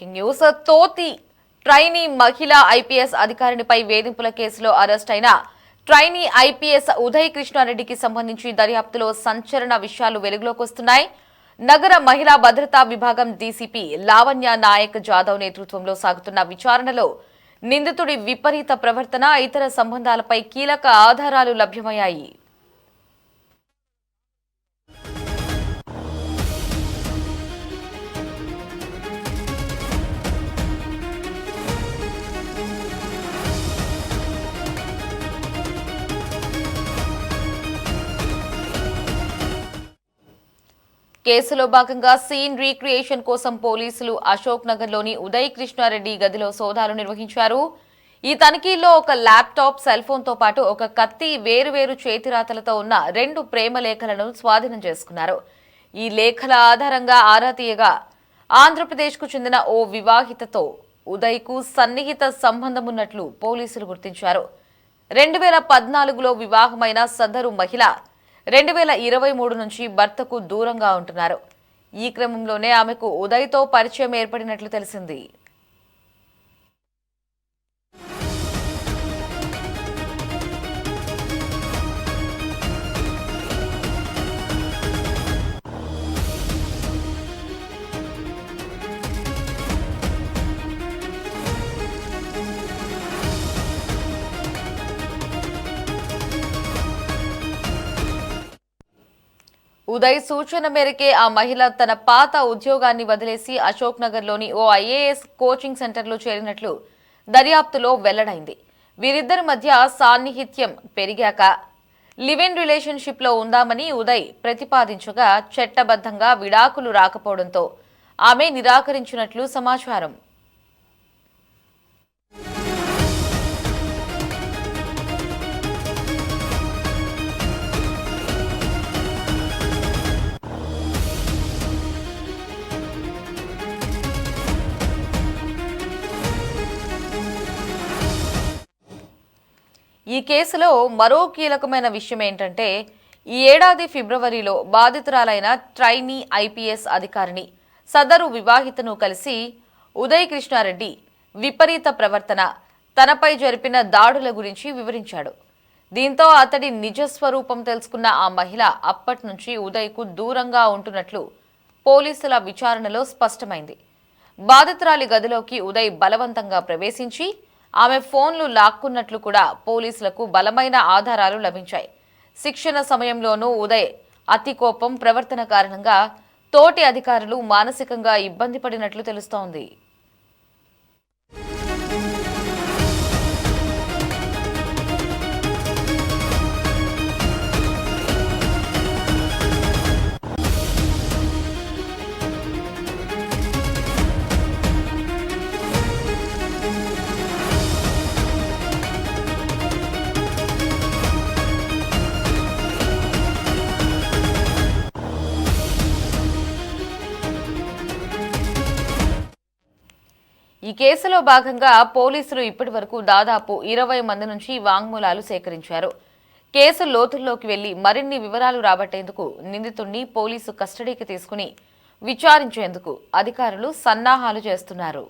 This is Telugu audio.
న్యూస్ తోతి ట్రైనీ మహిళా ఐపీఎస్ అధికారినిపై వేధింపుల కేసులో అరెస్ట్ అయిన ట్రైనీ ఐపీఎస్ ఉదయ్ కృష్ణారెడ్డికి సంబంధించి దర్యాప్తులో సంచలన విషయాలు వెలుగులోకి వస్తున్నాయి. నగర మహిళా భద్రతా విభాగం డీసీపీ లావణ్య నాయక్ జాదవ్ నేతృత్వంలో సాగుతున్న విచారణలో నిందితుడి విపరీత ప్రవర్తన, ఇతర సంబంధాలపై కీలక ఆధారాలు లభ్యమయ్యాయి. కేసులో భాగంగా సీన్ రీక్రియేషన్ కోసం పోలీసులు అశోక్ నగర్లోని ఉదయ్ కృష్ణారెడ్డి గదిలో సోదాలు నిర్వహించారు. ఈ తనిఖీల్లో ఒక ల్యాప్టాప్, సెల్ ఫోన్తో పాటు ఒక కత్తి, వేరువేరు చేతిరాతలతో ఉన్న 2 ప్రేమ లేఖలను స్వాధీనం చేసుకున్నారు. ఈ లేఖల ఆధారంగా ఆరా తీయగా ఆంధ్రప్రదేశ్కు చెందిన ఓ వివాహితతో ఉదయ్కు సన్నిహిత సంబంధం ఉన్నట్లు పోలీసులు గుర్తించారు. 2014లో వివాహమైన సదరు మహిళ 2023 నుంచి భర్తకు దూరంగా ఉంటున్నారు. ఈ క్రమంలోనే ఆమెకు ఉదయ్తో పరిచయం ఏర్పడినట్లు తెలిసింది. ఉదయ్ సూచన మేరకే ఆ మహిళ తన పాత ఉద్యోగాన్ని వదిలేసి అశోక్ నగర్లోని ఓ ఐఏఎస్ కోచింగ్ సెంటర్లో చేరినట్లు దర్యాప్తులో వెల్లడైంది. వీరిద్దరి మధ్య సాన్నిహిత్యం పెరిగాక లివ్ ఇన్ రిలేషన్షిప్లో ఉందామని ఉదయ్ ప్రతిపాదించగా చట్టబద్ధంగా విడాకులు రాకపోవడంతో ఆమె నిరాకరించినట్లు సమాచారం. ఈ కేసులో మరో కీలకమైన విషయం ఏంటంటే, ఈ ఏడాది ఫిబ్రవరిలో బాధితురాలైన ట్రైనీ ఐపీఎస్ అధికారిని సదరు వివాహితను కలిసి ఉదయ్ కృష్ణారెడ్డి విపరీత ప్రవర్తన, తనపై జరిపిన దాడుల గురించి వివరించాడు. దీంతో అతడి నిజస్వరూపం తెలుసుకున్న ఆ మహిళ అప్పటి నుంచి ఉదయ్కు దూరంగా ఉంటున్నట్లు పోలీసుల విచారణలో స్పష్టమైంది. బాధితురాలి గదిలోకి ఉదయ్ బలవంతంగా ప్రవేశించి ఆమె ఫోన్లు లాక్కున్నట్లు కూడా పోలీసులకు బలమైన ఆధారాలు లభించాయి. శిక్షణ సమయంలోనూ ఉదయ్ అతి కోపం, ప్రవర్తన కారణంగా తోటి అధికారులు మానసికంగా ఇబ్బంది పడినట్లు తెలుస్తోంది. ఈ కేసులో భాగంగా పోలీసులు ఇప్పటి వరకు దాదాపు 20 మంది నుంచి వాంగ్మూలాలు సేకరించారు. కేసు లోతుల్లోకి వెళ్లి మరిన్ని వివరాలు రాబట్టేందుకు నిందితుడిని పోలీసు కస్టడీకి తీసుకుని విచారించేందుకు అధికారులు సన్నాహాలు చేస్తున్నారు.